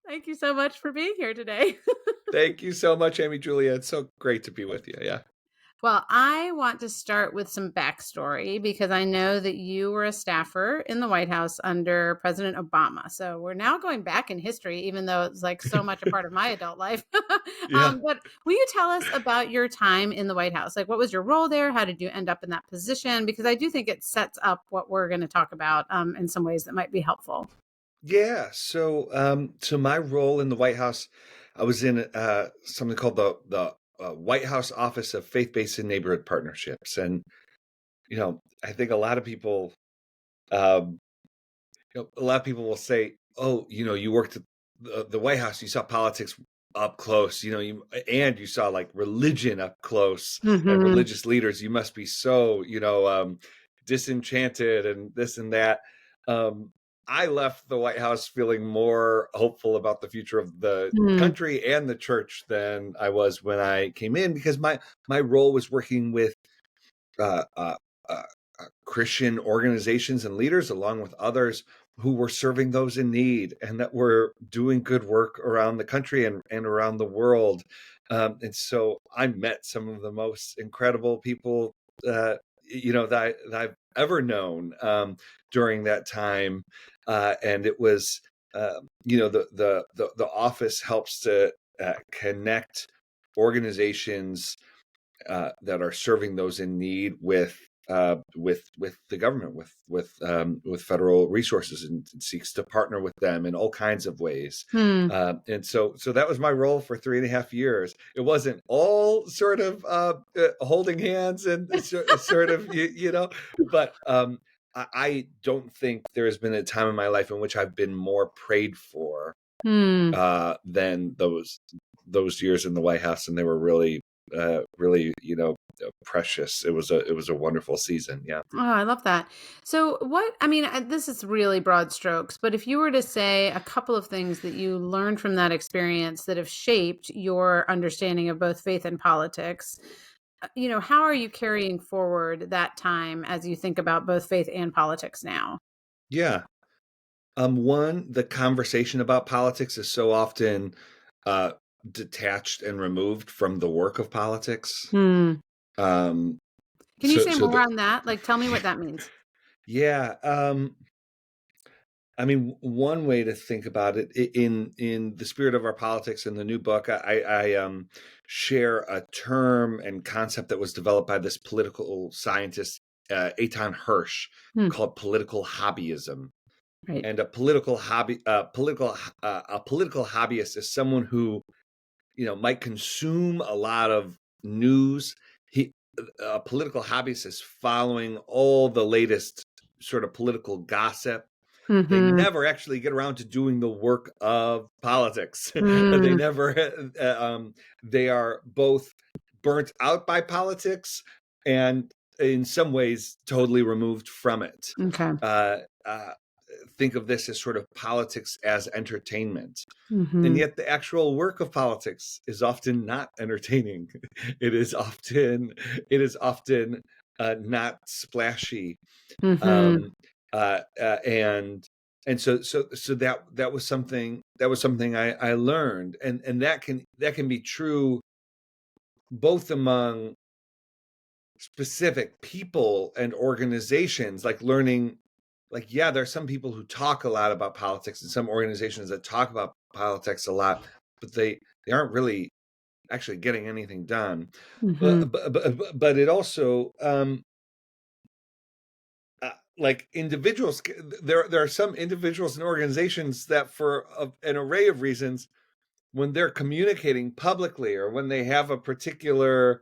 Thank you so much for being here today. Thank you so much, Amy Julia. It's so great to be with you. Yeah. Well, I want to start with some backstory because I know that you were a staffer in the White House under President Obama. So we're now going back in history, even though it's like so much a part of my adult life. Yeah. But will you tell us about your time in the White House? Like, what was your role there? How did you end up in that position? Because I do think it sets up what we're going to talk about in some ways that might be helpful. Yeah. So my role in the White House, I was in something called the White House Office of Faith-Based and Neighborhood Partnerships, and I think um, a lot of people will say, "Oh, you worked at the White House, you saw politics up close, and you saw like religion up close and Hmm. religious leaders. You must be so, disenchanted and this and that." Um, I left the White House feeling more hopeful about the future of the country and the church than I was when I came in, because my role was working with uh, uh, uh, Christian organizations and leaders, along with others who were serving those in need and that were doing good work around the country and around the world. And so I met some of the most incredible people, that I've ever known during that time. And it was, the office helps to connect organizations that are serving those in need with the government, with federal resources, and seeks to partner with them in all kinds of ways. Hmm. And so that was my role for 3.5 years. It wasn't all sort of holding hands and sort of but I don't think there has been a time in my life in which I've been more prayed for Hmm. than those years in the White House, and they were really, precious. It was a wonderful season. Yeah. Oh, I love that. So, I mean, this is really broad strokes, but if you were to say a couple of things that you learned from that experience that have shaped your understanding of both faith and politics, how are you carrying forward that time as you think about both faith and politics now? Yeah. One, the conversation about politics is so often uh, detached and removed from the work of politics. Hmm. Um, Can you so, say so more that, on that? Like, tell me what that means. yeah. I mean, one way to think about it, in the spirit of our politics, in the new book, I share a term and concept that was developed by this political scientist, Eitan Hirsch, Hmm. called political hobbyism. Right. And a political hobbyist is someone who might consume a lot of news. He A political hobbyist is following all the latest sort of political gossip. They Hmm. never actually get around to doing the work of politics. They Hmm. never. They are both burnt out by politics and, in some ways, totally removed from it. Okay. Uh, uh, think of this as sort of politics as entertainment. And Hmm. yet the actual work of politics is often not entertaining. It is often not splashy. Hmm. Um, and so that was something I learned, and that can be true both among specific people and organizations, like learning, like, yeah, there are some people who talk a lot about politics and some organizations that talk about politics a lot, but they aren't really actually getting anything done. Hmm. But it also, like, individuals, there are some individuals and organizations that, for an array of reasons, when they're communicating publicly, or when they have a particular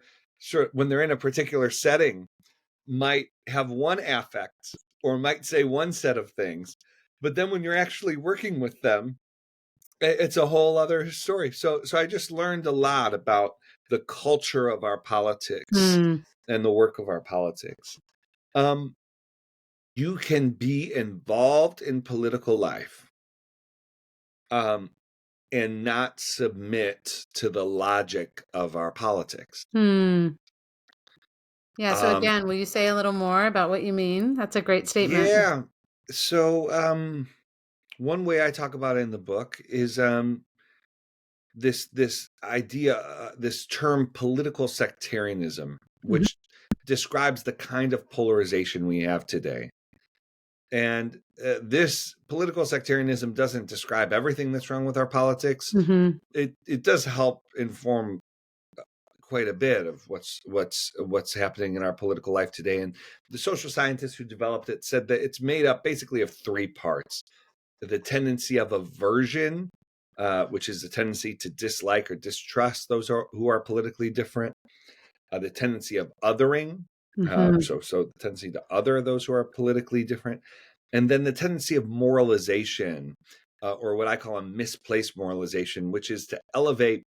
when they're in a particular setting, might have one affect or might say one set of things, but then when you're actually working with them, it's a whole other story. So I just learned a lot about the culture of our politics Hmm. and the work of our politics. um you can be involved in political life, um and not submit to the logic of our politics. Hmm. Yeah. So um again, will you say a little more about what you mean? That's a great statement. yeah. So one way I talk about it in the book is this idea, this term political sectarianism, Mhm. which describes the kind of polarization we have today. And this political sectarianism doesn't describe everything that's wrong with our politics. Mhm. It does help inform quite a bit of what's happening in our political life today. And the social scientists who developed it said that it's made up basically of three parts: the tendency of aversion, which is the tendency to dislike or distrust those who are politically different; the tendency of othering, Mhm. so the tendency to other those who are politically different; and then the tendency of moralization, or what I call a misplaced moralization, which is to elevate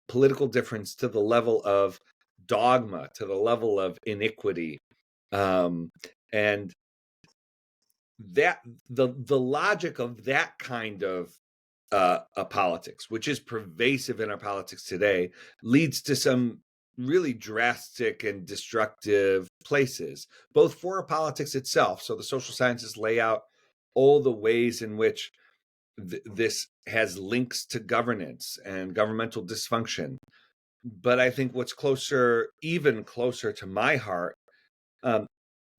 political difference to the level of dogma, to the level of iniquity. And that the logic of that kind of politics, which is pervasive in our politics today, leads to some really drastic and destructive places, both for our politics itself. So the social sciences lay out all the ways in which this has links to governance and governmental dysfunction. But I think what's even closer to my heart, um,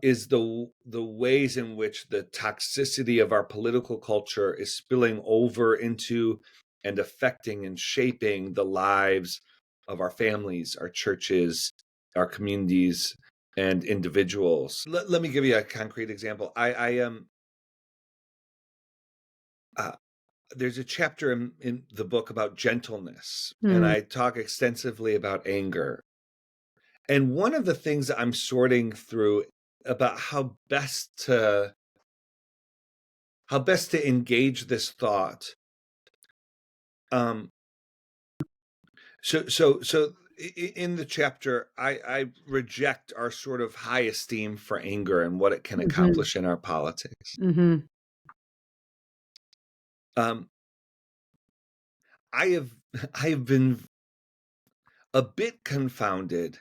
is the ways in which the toxicity of our political culture is spilling over into and affecting and shaping the lives of our families, our churches, our communities, and individuals. Let me give you a concrete example. Uh, there's a chapter in the book about gentleness, and Mm. I talk extensively about anger. And one of the things I'm sorting through about how best to engage this thought. Um, so in the chapter, I reject our sort of high esteem for anger and what it can Mhm. accomplish in our politics. Mhm. Um, I have I have been a bit confounded.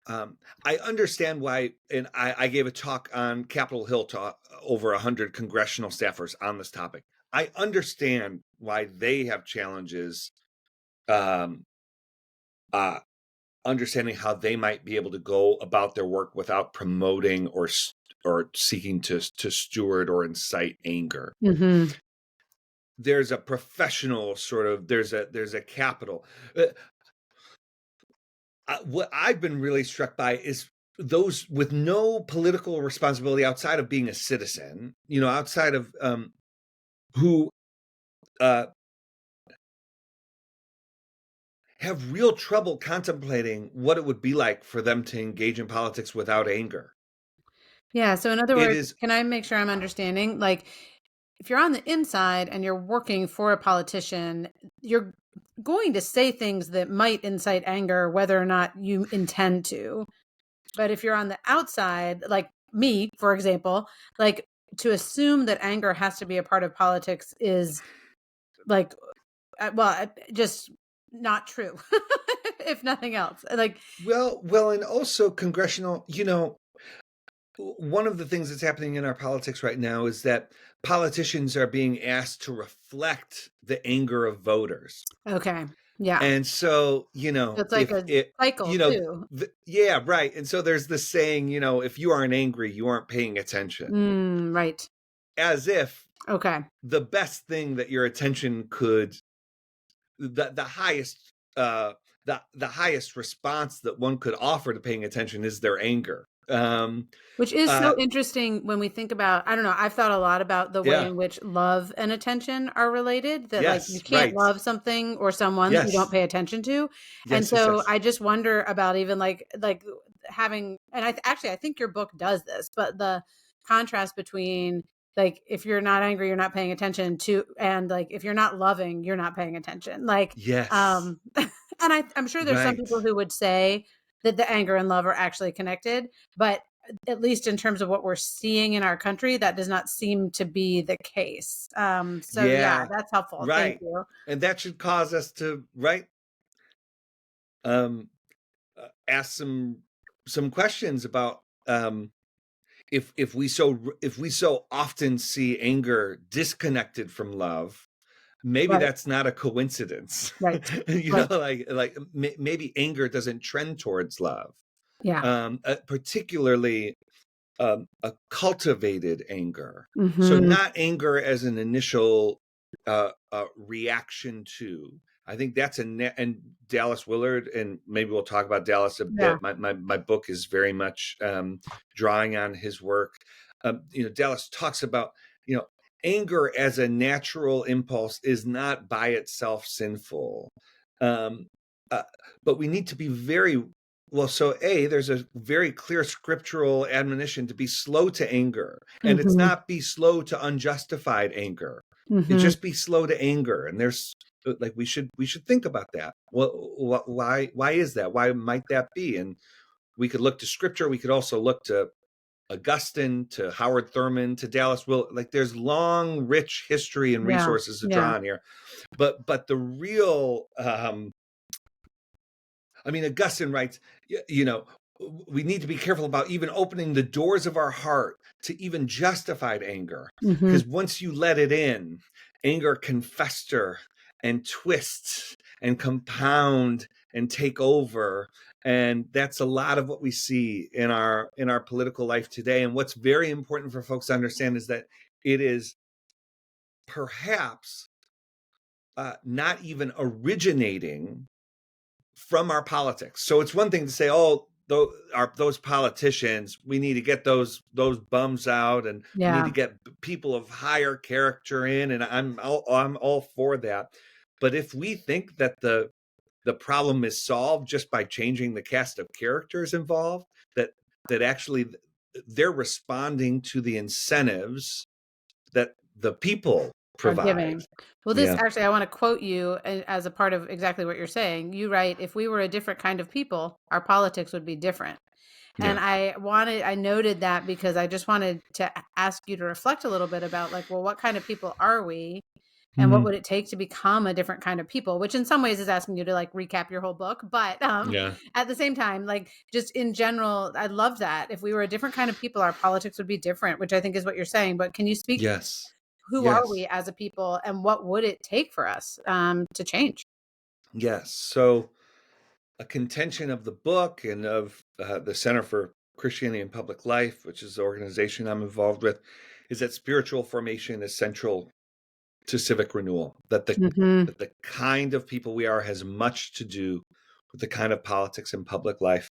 I understand why, and I gave a talk on Capitol Hill to over 100 congressional staffers on this topic. I understand why they have challenges, um, uh, understanding how they might be able to go about their work without promoting or seeking to steward or incite anger. Mhm. There's a professional sort of there's a capital. What I've been really struck by is those with no political responsibility outside of being a citizen, outside of who uh, have real trouble contemplating what it would be like for them to engage in politics without anger. Yeah, so in other It words, is, can I make sure I'm understanding? Like, if you're on the inside and you're working for a politician, you're going to say things that might incite anger whether or not you intend to. But if you're on the outside, like me, for example, like to assume that anger has to be a part of politics is like, just not true, if nothing else. Like, well, and also congressional, one of the things that's happening in our politics right now is that politicians are being asked to reflect the anger of voters. okay, yeah. And so, So it's like if a it, cycle too. yeah, right. And so there's this saying, if you aren't angry, you aren't paying attention. Right. As if Okay. the best thing that your attention could, the highest, the highest response that one could offer to paying attention is their anger. Which is Uh, so interesting when we think about, I don't know, I've thought a lot about the way yeah, in which love and attention are related, that like you yes, can't right. love something or someone that you don't Yes, pay attention to. And yes, yes, so yes. I just wonder about even like having, and actually I think your book does this, but the contrast between like if you're not angry, you're not paying attention to, and like if you're not loving, you're not paying attention. Like Yes, and I'm sure there's some right. people who would say that the anger and love are actually connected, but at least in terms of what we're seeing in our country, that does not seem to be the case. So yeah, Yeah, that's helpful. Thank right. you. And that should cause us to, right, um, ask some questions about, if we so often see anger disconnected from love, maybe Right. that's not a coincidence. Right. You know, Right. like maybe anger doesn't trend towards love. Yeah. Particularly a cultivated anger. So Mhm. not anger as an initial reaction to. I think that's and Dallas Willard, and maybe we'll talk about Dallas a Yeah. bit. My book is very much drawing on his work. Dallas talks about, anger as a natural impulse is not by itself sinful. Um, uh, but we need to be very well. So there's a very clear scriptural admonition to be slow to anger, and it's Mhm. not be slow to unjustified anger. It's Mhm. just be slow to anger. And there's like, we should think about that. Well, why is that? Why might that be? And we could look to scripture. We could also look to Augustine, to Howard Thurman, to Dallas Will. Like, there's long, rich history and Yeah. resources to Yeah. draw on here. But the real Augustine writes, we need to be careful about even opening the doors of our heart to even justified anger. Mhm. Because once you let it in, anger can fester and twist and compound and take over. And that's a lot of what we see in our political life today. And what's very important for folks to understand is that it is perhaps not even originating from our politics. So it's one thing to say, "Oh, those politicians, we need to get those bums out, and we need Yeah. to get people of higher character in," and I'm all for that. But if we think that the problem is solved just by changing the cast of characters involved, that actually they're responding to the incentives that the people Are provide. giving. Well, this Yeah, actually, I want to quote you as a part of exactly what you're saying. You write, if we were a different kind of people, our politics would be different. And yeah. I noted that because I just wanted to ask you to reflect a little bit about, like, well, what kind of people are we? And what Mhm. would it take to become a different kind of people? Which in some ways is asking you to, like, recap your whole book. But Yeah. at the same time, like, just in general, I love that. If we were a different kind of people, our politics would be different, which I think is what you're saying. But can you speak, Yes. who are we Yes. as a people, and what would it take for us to change? Yes. So a contention of the book and of the Center for Christianity and Public Life, which is the organization I'm involved with, is that spiritual formation is central to civic renewal. Hmm. That the kind of people we are has much to do with the kind of politics and public life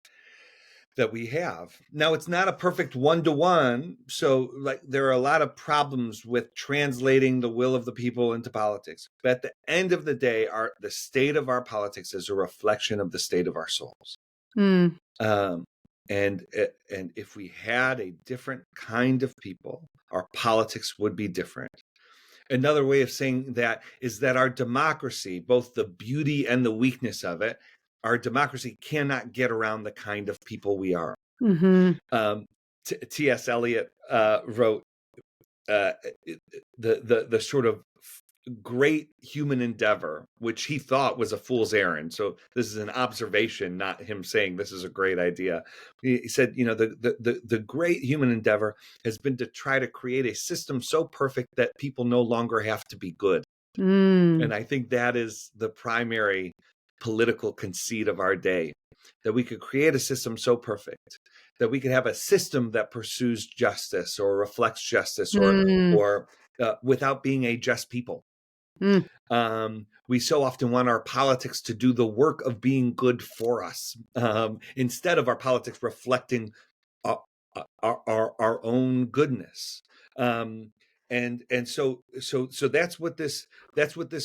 that we have. Now, it's not a perfect one-to-one, so like there are a lot of problems with translating the will of the people into politics. But at the end of the day, the state of our politics is a reflection of the state of our souls. Mm. Um, and if we had a different kind of people, our politics would be different. Another way of saying that is that our democracy, both the beauty and the weakness of it, our democracy cannot get around the kind of people we are. Hmm. T.S. Eliot wrote uh, the sort of great human endeavor, which he thought was a fool's errand. So this is an observation, not him saying this is a great idea. He said, the great human endeavor has been to try to create a system so perfect that people no longer have to be good. Mm. And I think that is the primary political conceit of our day, that we could create a system so perfect that we could have a system that pursues justice or reflects justice Mm. or without being a just people. Mm. We so often want our politics to do the work of being good for us, instead of our politics reflecting our, our own goodness. And so that's what this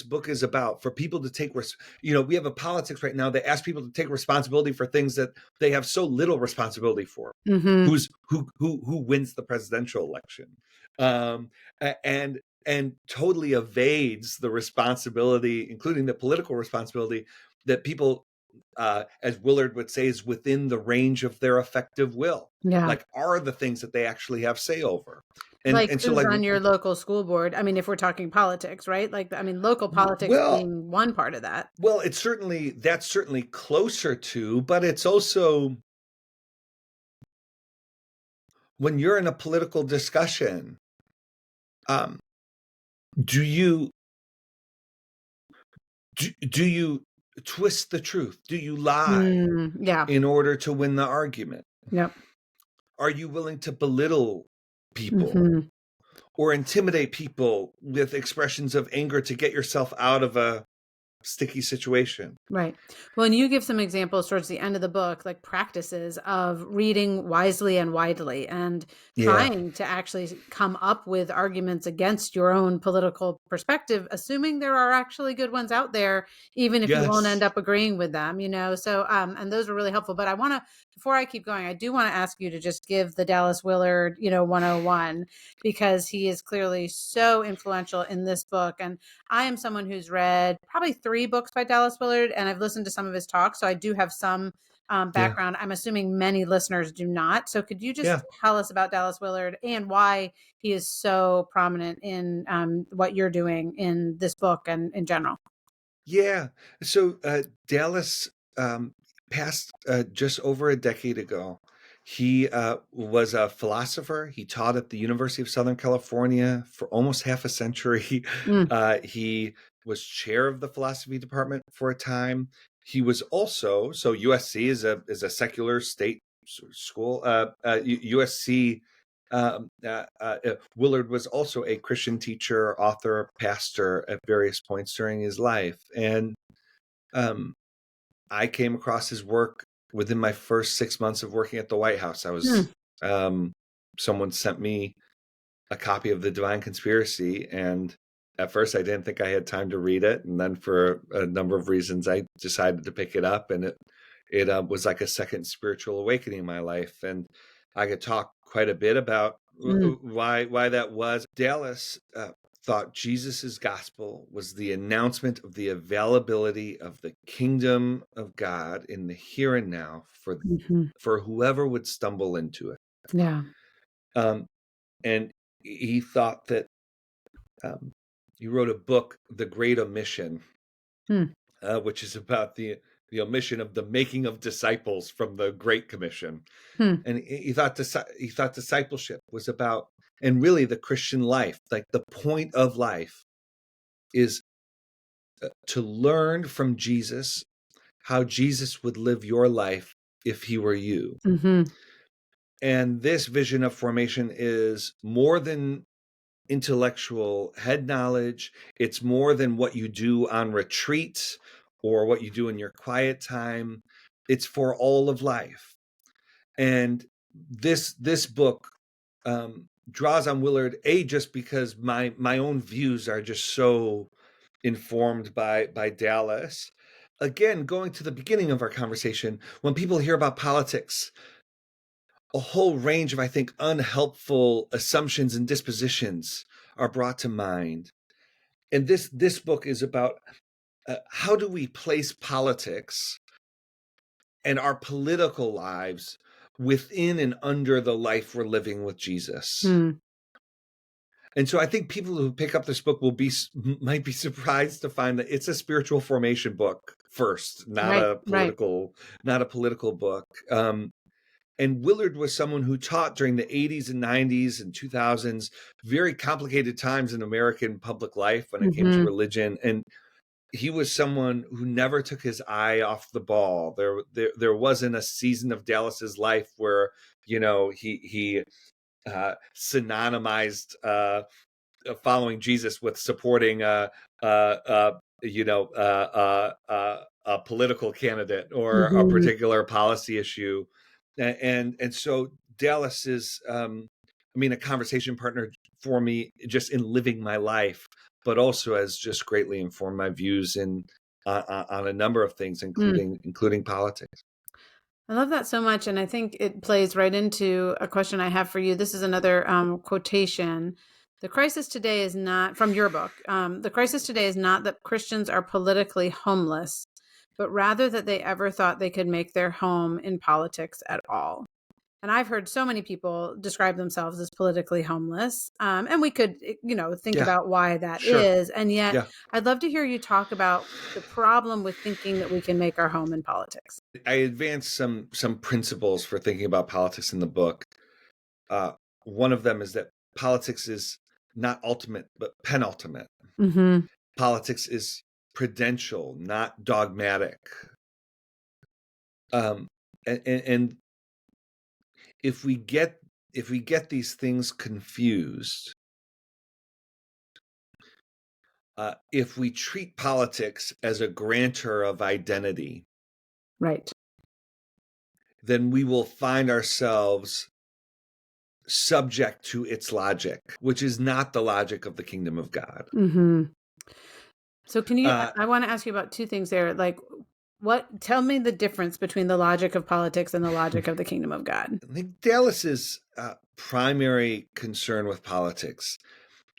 book is about, for people to take we have a politics right now that asks people to take responsibility for things that they have so little responsibility for. Hmm. Who wins the presidential election, um, and totally evades the responsibility, including the political responsibility, that people, as Willard would say, is within the range of their effective will. Yeah. Like, are the things that they actually have say over. Like, And so, who's like, on your local school board? I mean, if we're talking politics, right? Like, I mean, local politics well, being one part of that. that's certainly closer to, but it's also, when you're in a political discussion, um, do you do you twist the truth? Do you lie Yeah. in order to win the argument? Yep. Are you willing to belittle people Hmm. or intimidate people with expressions of anger to get yourself out of a sticky situation? Right. Well, and you give some examples towards the end of the book, like practices of reading wisely and widely and Yeah. trying to actually come up with arguments against your own political perspective, assuming there are actually good ones out there, even if you won't Yes. end up agreeing with them, So, and those were really helpful. But I want to, before I keep going, I do want to ask you to just give the Dallas Willard, 101, because he is clearly so influential in this book. And I am someone who's read probably 3 books by Dallas Willard, and I've listened to some of his talks, so I do have some Yeah. background. I'm assuming many listeners do not. So could you just Yeah. tell us about Dallas Willard and why he is so prominent in what you're doing in this book and in general? Yeah. So Dallas passed just over a decade ago. He was a philosopher. He taught at the University of Southern California for almost half a century. Mm, He was chair of the philosophy department for a time. He was also, so USC is a secular state school. USC Willard was also a Christian teacher, author, pastor at various points during his life. And um, I came across his work within my first 6 months of working at the White House. mm, Um, someone sent me a copy of The Divine Conspiracy. And at first, I didn't think I had time to read it. And then, for a number of reasons, I decided to pick it up. And it was like a second spiritual awakening in my life. And I could talk quite a bit about mm, why that was. Dallas thought Jesus's gospel was the announcement of the availability of the kingdom of God in the here and now mhm. for whoever would stumble into it. Yeah. Um, and he thought that um, he wrote a book, The Great Omission, Mm, which is about the omission of the making of disciples from the Great Commission. mm, And he thought discipleship was about, and really the Christian life, like the point of life is to learn from Jesus how Jesus would live your life if he were you. mhm, And this vision of formation is more than intellectual head knowledge. It's more than what you do on retreat or what you do in your quiet time. It's for all of life. And this book draws on Willard, just because my own views are just so informed by Dallas. Again, going to the beginning of our conversation, when people hear about politics, a whole range of, I think, unhelpful assumptions and dispositions are brought to mind. And this book is about how do we place politics and our political lives within and under the life we're living with Jesus. mm. And so I think people who pick up this book might be surprised to find that it's a spiritual formation book first, Right, right. not a political book. And Willard was someone who taught during the 80s and 90s and 2000s, very complicated times in American public life when it came to Mhm, religion. And he was someone who never took his eye off the ball. There wasn't a season of Dallas's life where, he synonymized following Jesus with supporting a political candidate or a mhm, particular policy issue. And so Dallas is, a conversation partner for me just in living my life, but also has just greatly informed my views on a number of things, mm. including politics. I love that so much, and I think it plays right into a question I have for you. This is another quotation. The crisis today is not from your book. The crisis today is not that Christians are politically homeless, but rather that they ever thought they could make their home in politics at all. And I've heard so many people describe themselves as politically homeless. And we could, think Yeah, about why that sure. is. And yet, Yeah. I'd love to hear you talk about the problem with thinking that we can make our home in politics. I advance some principles for thinking about politics in the book. One of them is that politics is not ultimate, but penultimate. Mm-hmm. Politics is prudential, not dogmatic. And if we get these things confused, if we treat politics as a grantor of identity, Right. then we will find ourselves subject to its logic, which is not the logic of the kingdom of God. Mm-hmm. So can you, Uh, I want to ask you about two things there. Like, tell me the difference between the logic of politics and the logic of the kingdom of God. I think Dallas's primary concern with politics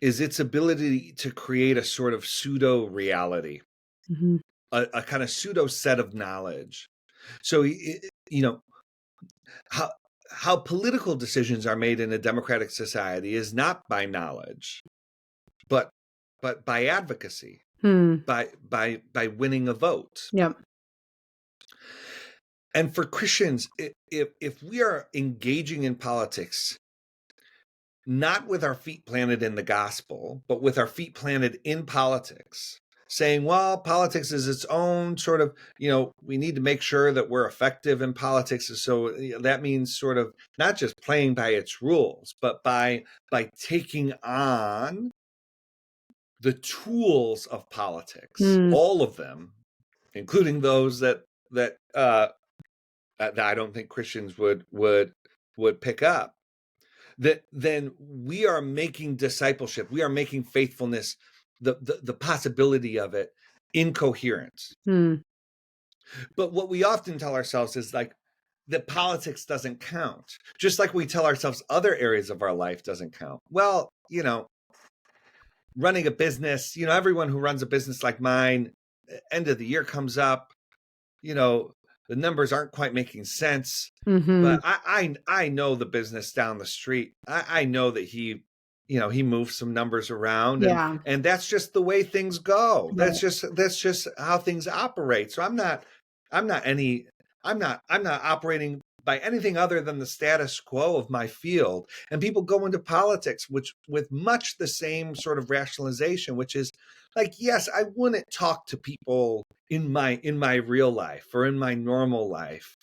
is its ability to create a sort of pseudo reality, Mm-hmm. a kind of pseudo set of knowledge. So, how political decisions are made in a democratic society is not by knowledge, but by advocacy, Hmm. by winning a vote. Yep. And for Christians, if we are engaging in politics, not with our feet planted in the gospel, but with our feet planted in politics, saying, well, politics is its own sort of, we need to make sure that we're effective in politics. So that means sort of not just playing by its rules, but by taking on the tools of politics, all of them, including those that I don't think Christians would pick up. That then we are making discipleship, we are making faithfulness, the possibility of it, incoherent. But what we often tell ourselves is like that politics doesn't count, just like we tell ourselves other areas of our life doesn't count. Well, running a business, everyone who runs a business like mine, end of the year comes up, the numbers aren't quite making sense. Mm-hmm. But I know the business down the street. I know that he moves some numbers around, Yeah. and that's just the way things go. Right. That's just how things operate. So I'm not operating by anything other than the status quo of my field. And people go into politics which with much the same sort of rationalization, which is like, yes, I wouldn't talk to people in my real life or in my normal life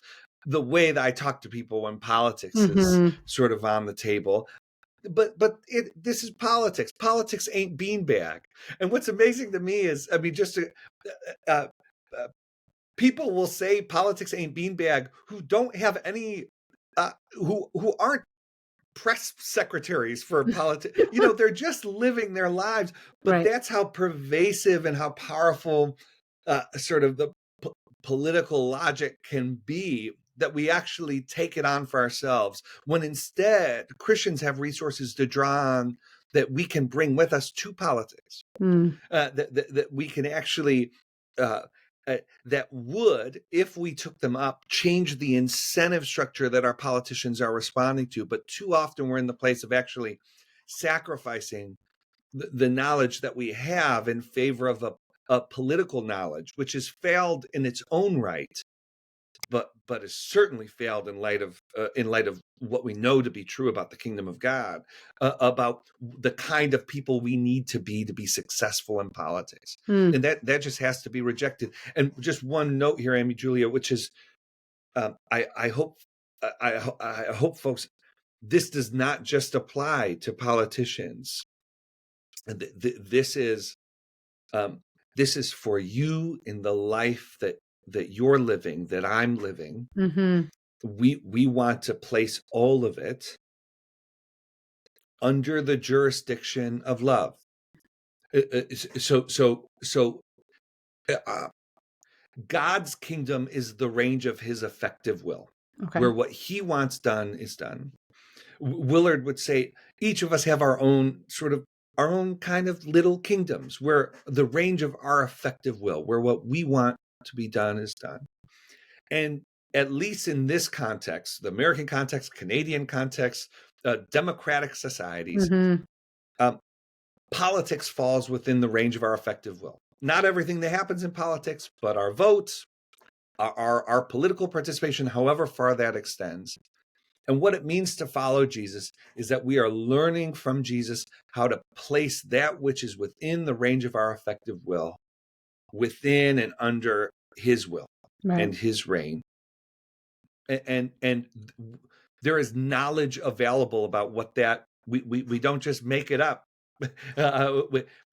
the way that I talk to people when politics is sort of on the table. But this is politics. Politics ain't beanbag. And what's amazing to me is, I mean, just to, people will say politics ain't beanbag who don't have any, who aren't press secretaries for politics. They're just living their lives. But Right. that's how pervasive and how powerful sort of the political logic can be, that we actually take it on for ourselves, when instead Christians have resources to draw on that we can bring with us to politics, that we can actually that would, if we took them up, change the incentive structure that our politicians are responding to. But too often we're in the place of actually sacrificing the knowledge that we have in favor of a political knowledge, which has failed in its own right, but has certainly failed in light of what we know to be true about the kingdom of God, about the kind of people we need to be successful in politics. And that just has to be rejected. And just one note here, Amy Julia, which is, I hope folks, this does not just apply to politicians. This is for you in the life that you're living, that I'm living. We want to place all of it under the jurisdiction of love. God's kingdom is the range of his effective will, where what he wants done is done. Willard would say each of us have our own kind of little kingdoms, where the range of our effective will, where what we want to be done is done. And at least in this context, the American context, Canadian context, democratic societies, politics falls within the range of our effective will. Not everything that happens in politics, but our votes, our political participation, however far that extends, And what it means to follow Jesus is that we are learning from Jesus how to place that which is within the range of our effective will within and under his will Right. and his reign. And there is knowledge available about what that we don't just make it up. uh,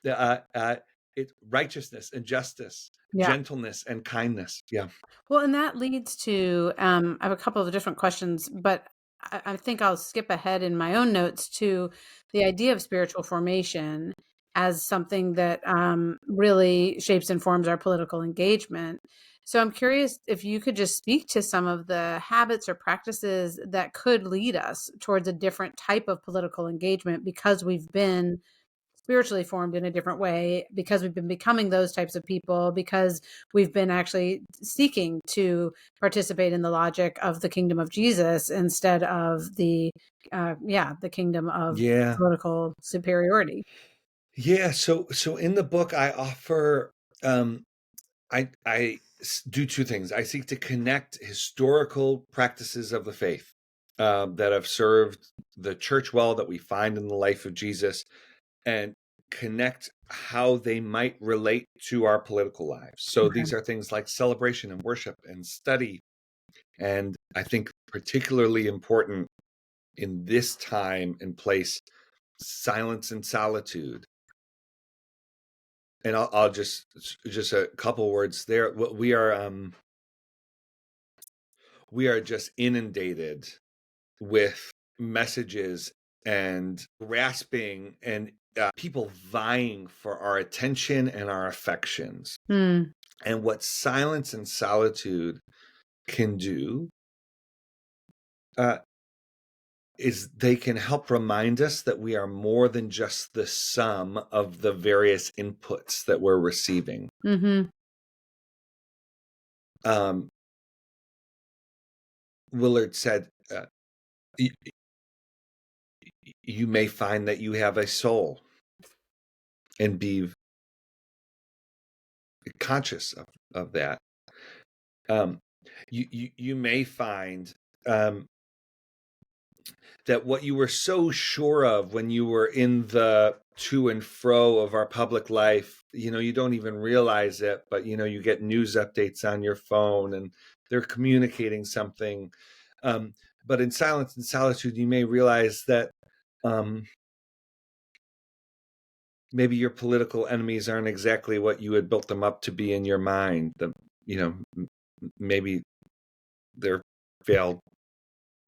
uh, uh, it's righteousness and justice, Yeah. gentleness and kindness. Yeah. Well, and that leads to, I have a couple of different questions, but I think I'll skip ahead in my own notes to the idea of spiritual formation as something that really shapes and forms our political engagement. So I'm curious if you could just speak to some of the habits or practices that could lead us towards a different type of political engagement because we've been spiritually formed in a different way, because we've been becoming those types of people, because we've been actually seeking to participate in the logic of the kingdom of Jesus instead of the kingdom of Yeah. political superiority. Yeah. So in the book, I offer, do two things. I seek to connect historical practices of the faith that have served the church well, that we find in the life of Jesus, and connect how they might relate to our political lives. So Okay. these are things like celebration and worship and study. And I think particularly important in this time and place, silence and solitude. And I'll just a couple words there. We are just inundated with messages and grasping and people vying for our attention and our affections. Hmm. And what silence and solitude can do uh, is they can help remind us that we are more than just the sum of the various inputs that we're receiving. Mm-hmm. Um, Willard said, you may find that you have a soul and be conscious of that. You may find that what you were so sure of when you were in the to and fro of our public life, you don't even realize it, but you get news updates on your phone and they're communicating something. But in silence and solitude, you may realize that maybe your political enemies aren't exactly what you had built them up to be in your mind. Maybe they're failed,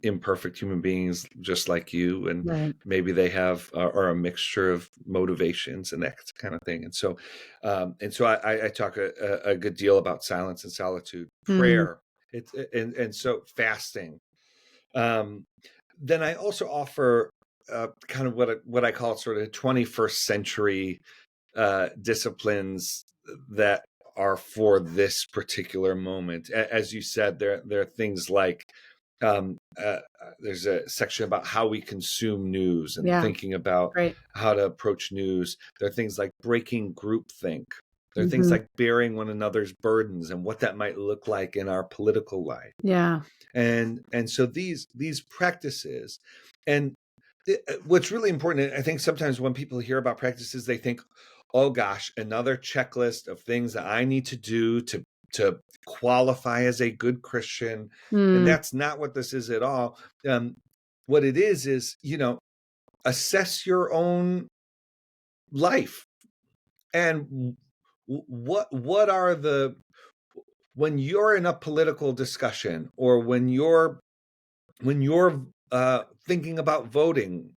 imperfect human beings just like you, and Right. maybe they have are a mixture of motivations and that kind of thing. And so I talk a good deal about silence and solitude, Hmm. prayer, and so fasting. Then I also offer kind of what I call sort of 21st century disciplines that are for this particular moment. As you said, there are things like there's a section about how we consume news and Yeah. thinking about Great. how to approach news. There are things like breaking groupthink. There are things Mm-hmm. like bearing one another's burdens and what that might look like in our political life. Yeah. And so these practices, and what's really important, I think sometimes when people hear about practices, they think, oh gosh, another checklist of things that I need to do to qualify as a good Christian. And Hmm. that's not what this is at all. What it is, assess your own life. And what are when you're in a political discussion, or when you're thinking about voting,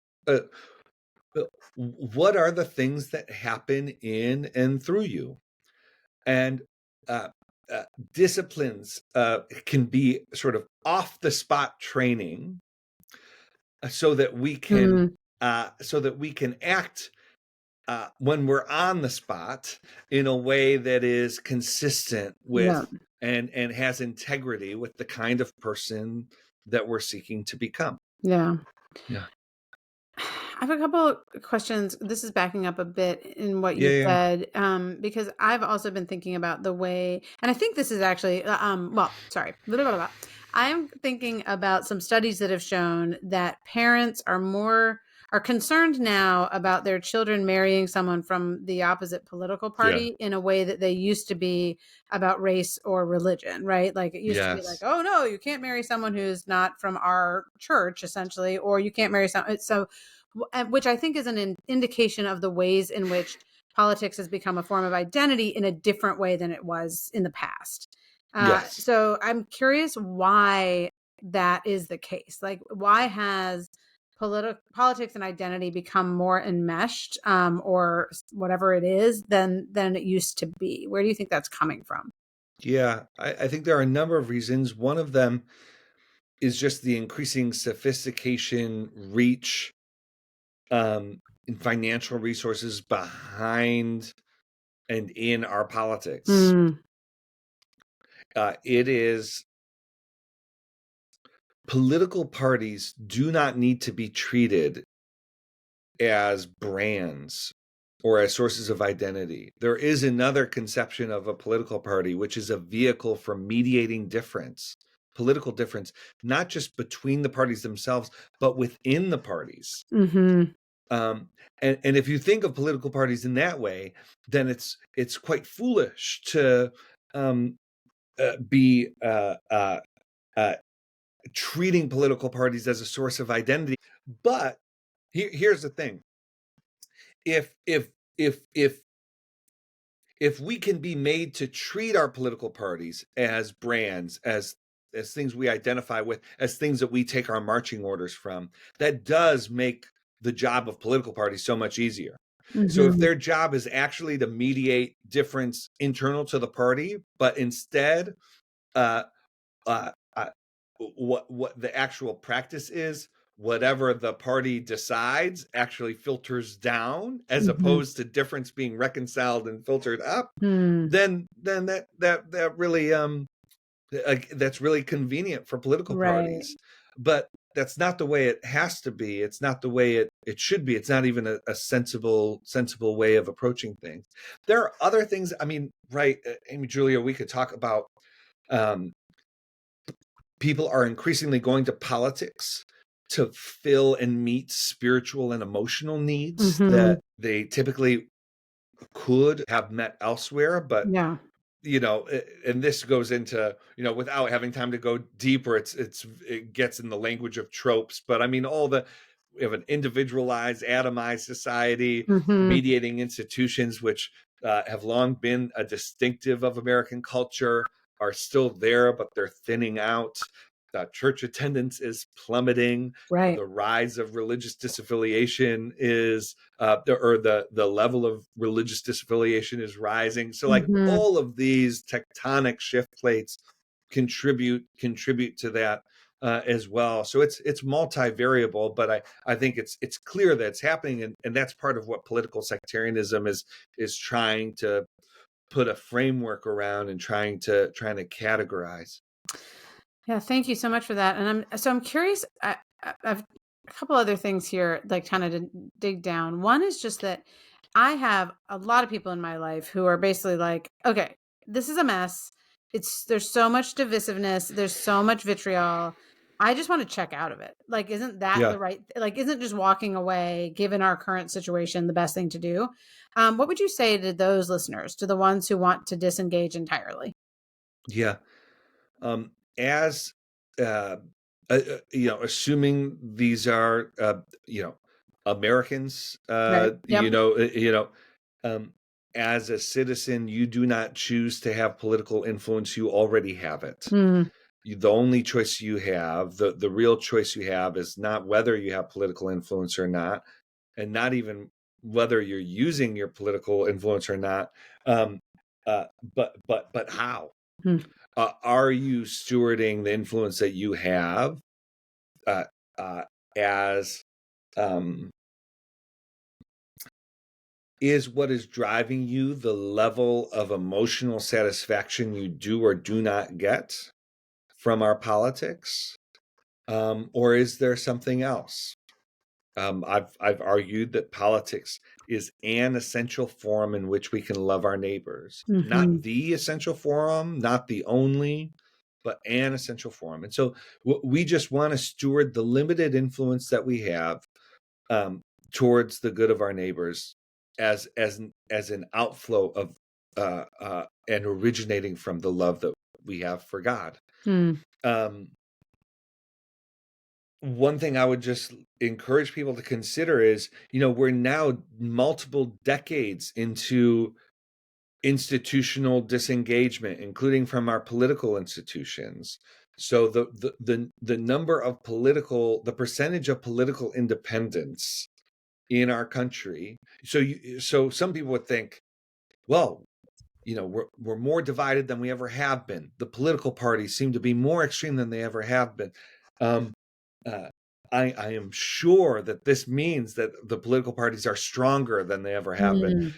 what are the things that happen in and through you? And uh, uh, disciplines can be sort of off the spot training, so that we can Hmm. act when we're on the spot in a way that is consistent with Yeah. and has integrity with the kind of person that we're seeking to become. Yeah. Yeah. I have a couple of questions. This is backing up a bit in what Yeah. you Yeah. said, because I've also been thinking about the way, and I think this is actually, well, sorry, blah, blah, blah, blah. I'm thinking about some studies that have shown that parents are concerned now about their children marrying someone from the opposite political Yeah. party in a way that they used to be about race or religion, right? Like it used to be like, Yes. oh no, you can't marry someone who's not from our church, essentially, or you can't marry someone. So, which I think is an indication of the ways in which politics has become a form of identity in a different way than it was in the past. Yes. So I'm curious why that is the case. Like, why has politics and identity become more enmeshed, or whatever it is, than it used to be? Where do you think that's coming from? Yeah. I think there are a number of reasons. One of them is just the increasing sophistication, reach, and financial resources behind and in our politics. Mm, It is political parties do not need to be treated as brands or as sources of identity. There is another conception of a political party, which is a vehicle for mediating difference, political difference, not just between the parties themselves, but within the parties. hmm Um, and if you think of political parties in that way, then it's quite foolish to um, be treating political parties as a source of identity. But here's the thing: if if if if if we can be made to treat our political parties as brands, as things we identify with, as things that we take our marching orders from, that does make the job of political parties so much easier. So if hmm their job is actually to mediate difference internal to the party, but instead uh, uh, uh, what the actual practice is, whatever the party decides actually filters down, as hmm opposed to difference being reconciled and filtered up, hmm then that really that's really convenient for political Right. parties. But that's not the way it has to be. It's not the way it should be. It's not even a sensible way of approaching things. There are other things. I mean, right, Amy Julia, we could talk about um, people are increasingly going to politics to fill and meet spiritual and emotional needs hmm that they typically could have met elsewhere. But Yeah. and this goes into, without having time to go deeper, it gets in the language of tropes. But I mean, we have an individualized, atomized society. hmm Mediating institutions, which have long been a distinctive of American culture, are still there, but they're thinning out. Church attendance is plummeting. Right. The rise of religious disaffiliation is, or the level of religious disaffiliation is rising. So, like, hmm all of these tectonic shift plates contribute to that as well. So it's multivariable, but I think it's clear that it's happening, and that's part of what political sectarianism is trying to put a framework around and trying to categorize. Yeah, thank you so much for that. And I'm curious. I've a couple other things here, like kind of to dig down. One is just that I have a lot of people in my life who are basically like, okay, this is a mess. There's so much divisiveness. There's so much vitriol. I just want to check out of it. Like, isn't that Yeah. the right? Like, isn't just walking away, given our current situation, the best thing to do? What would you say to those listeners, to the ones who want to disengage entirely? Yeah. Um, as assuming these are Americans, Right. Yep. um, as a citizen, you do not choose to have political influence. You already have it. Mm, The only choice you have, the real choice you have, is not whether you have political influence or not, and not even whether you're using your political influence or not. Um, but how? mm, Are you stewarding the influence that you have uh, uh, as um, is what is driving you the level of emotional satisfaction you do or do not get from our politics? Or is there something else? I've argued that politics is an essential forum in which we can love our neighbors, not mhm. the essential forum, not the only, but an essential form. And so we just want to steward the limited influence that we have towards the good of our neighbors as an outflow of and originating from the love that we have for God. One thing I would just encourage people to consider is, we're now multiple decades into institutional disengagement, including from our political institutions. So the number of the percentage of political independence in our country. So some people would think, well, we're more divided than we ever have been. The political parties seem to be more extreme than they ever have been. I am sure that this means that the political parties are stronger than they ever have been.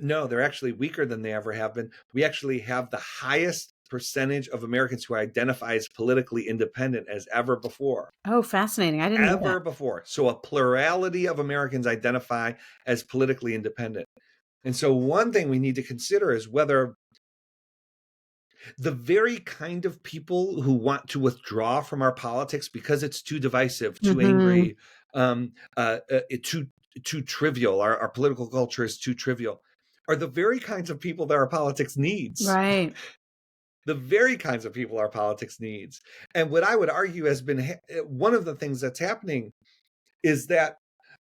No, they're actually weaker than they ever have been. We actually have the highest percentage of Americans who identify as politically independent as ever before. Oh, fascinating. I didn't know that. Ever before. So a plurality of Americans identify as politically independent. And so one thing we need to consider is whether the very kind of people who want to withdraw from our politics because it's too divisive, too angry, too trivial, our political culture is too trivial, are the very kinds of people that our politics needs. Right. The very kinds of people our politics needs. And what I would argue has been one of the things that's happening is that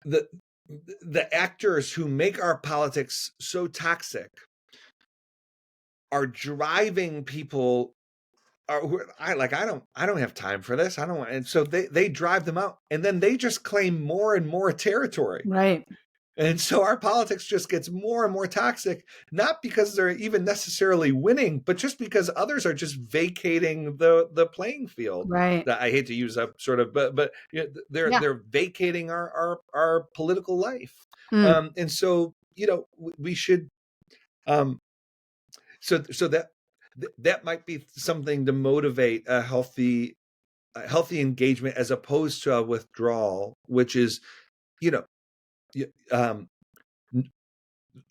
the actors who make our politics so toxic are driving people I don't have time for this. I don't want, and so they drive them out, and then they just claim more and more territory. Right. And so our politics just gets more and more toxic, not because they're even necessarily winning, but just because others are just vacating the playing field. Right. I hate to use that sort of, but they're vacating our political life. And so, we should, so that might be something to motivate a healthy engagement as opposed to a withdrawal, which is,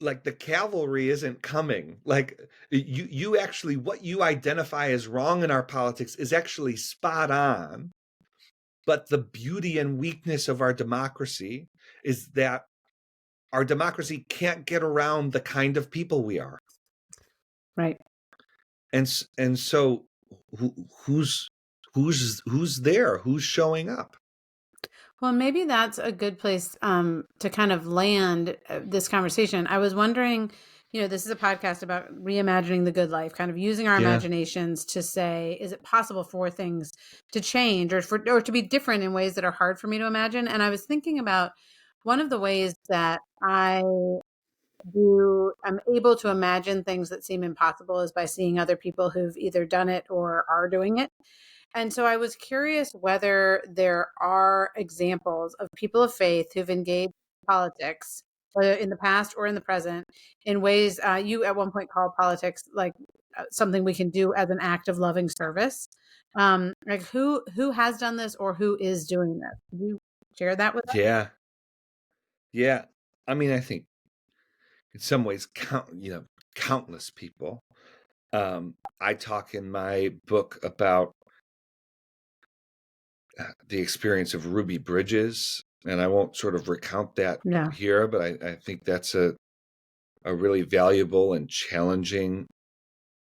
like the cavalry isn't coming. Like you actually, what you identify as wrong in our politics is actually spot on. But the beauty and weakness of our democracy is that our democracy can't get around the kind of people we are. Right. And so who's there? Who's showing up? Well, maybe that's a good place to kind of land this conversation. I was wondering, this is a podcast about reimagining the good life, kind of using our imaginations to say, is it possible for things to change or to be different in ways that are hard for me to imagine? And I was thinking about one of the ways that I'm able to imagine things that seem impossible is by seeing other people who've either done it or are doing it. And so I was curious whether there are examples of people of faith who've engaged in politics, whether in the past or in the present, in ways you at one point called politics like something we can do as an act of loving service. Like who has done this or who is doing this? Can you share that with us? Yeah. I mean, I think in some ways, countless people. I talk in my book about the experience of Ruby Bridges, and I won't sort of recount that here, but I think that's a really valuable and challenging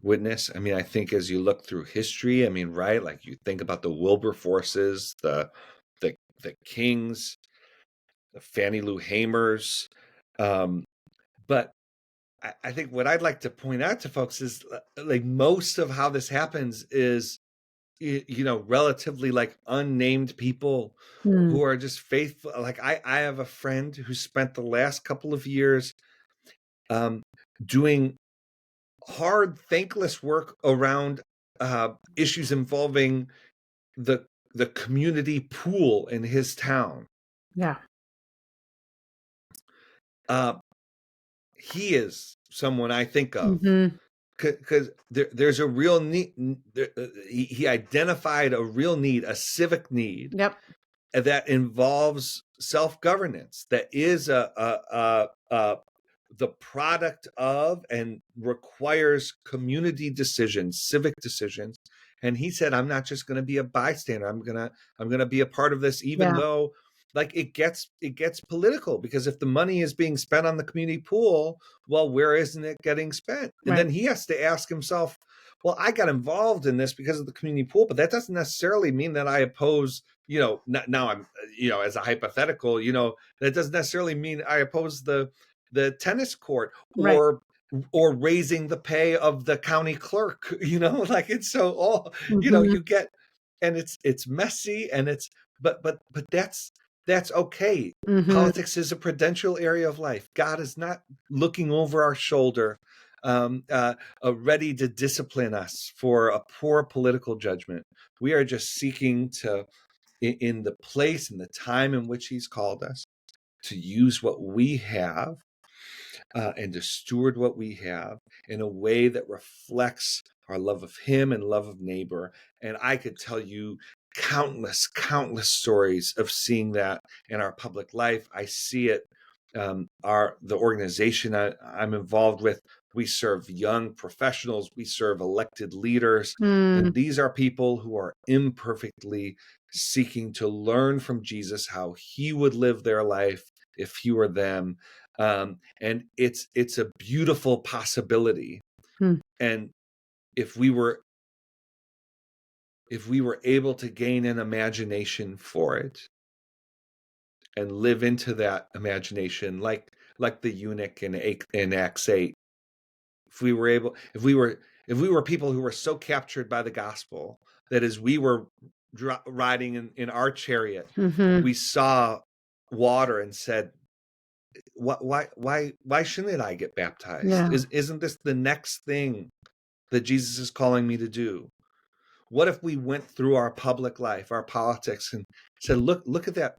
witness. I mean, I think as you look through history, I mean, right, like you think about the Wilberforces, the Kings, the Fannie Lou Hamers, but I think what I'd like to point out to folks is like most of how this happens is relatively like unnamed people who are just faithful. Like I have a friend who spent the last couple of years doing hard, thankless work around issues involving the community pool in his town. Yeah. He is someone I think of. Because there's a real need. He identified a real need, a civic need, that involves self-governance. That is a the product of and requires community decisions, civic decisions. And he said, I'm not just going to be a bystander. I'm going to be a part of this, even Yeah. though like it gets political, because if the money is being spent on the community pool, well, where isn't it getting spent? And Right. then he has to ask himself, well, I got involved in this because of the community pool, but that doesn't necessarily mean that I oppose, now I'm, as a hypothetical, that doesn't necessarily mean I oppose the tennis court, Right. or raising the pay of the county clerk, like it's so all, Mhm. you get, and it's messy, and it's, but that's okay. Mhm. Politics is a prudential area of life. God is not looking over our shoulder, um, uh, ready to discipline us for a poor political judgment. We are just seeking to, in the place and the time in which He's called us, to use what we have, and to steward what we have in a way that reflects our love of Him and love of neighbor. And I could tell you countless stories of seeing that in our public life. I see it. The organization I'm involved with, we serve young professionals, we serve elected leaders, Mm. and these are people who are imperfectly seeking to learn from Jesus how He would live their life if He were them. And it's a beautiful possibility. Hmm. And if we were able to gain an imagination for it and live into that imagination, like the eunuch in Acts 8, if we were people who were so captured by the gospel that as we were riding in our chariot, Mhm. we saw water and said, why shouldn't I get baptized? Yeah. Isn't this the next thing that Jesus is calling me to do? What if we went through our public life, our politics, and said, look at that.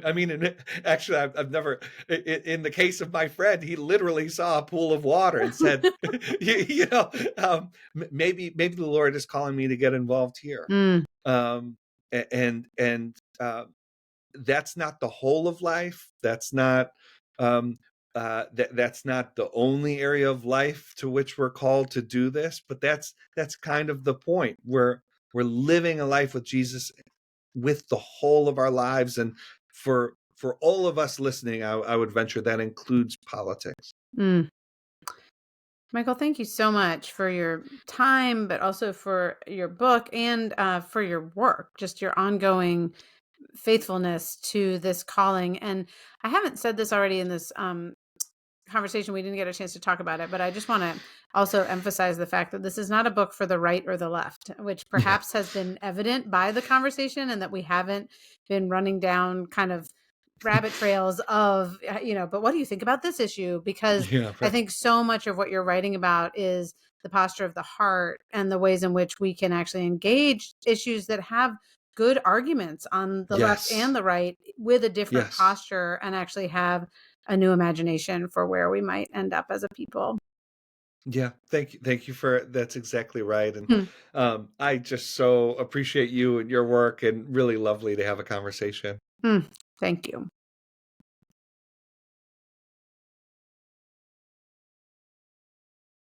I mean, actually, I've never, in the case of my friend, he literally saw a pool of water and said, maybe the Lord is calling me to get involved here. Mm. Um, and that's not the whole of life. That's not, that's not the only area of life to which we're called to do this, but that's kind of the point. We're living a life with Jesus with the whole of our lives. And for all of us listening, I would venture that includes politics. Mm. Michael, thank you so much for your time, but also for your book and for your work, just your ongoing faithfulness to this calling. And I haven't said this already in this conversation. We didn't get a chance to talk about it, but I just want to also emphasize the fact that this is not a book for the right or the left, which Yeah. perhaps has been evident by the conversation, and that we haven't been running down kind of rabbit trails of, but what do you think about this issue? Because Yeah. I Right. think so much of what you're writing about is the posture of the heart and the ways in which we can actually engage issues that have good arguments on the left and Yes. the right with a different Yes. posture, and actually have a new imagination for where we might end up as a people. Yeah, thank you for that's exactly right. And Hmm. I just so appreciate you and your work, and really lovely to have a conversation. Hmm. Thank you.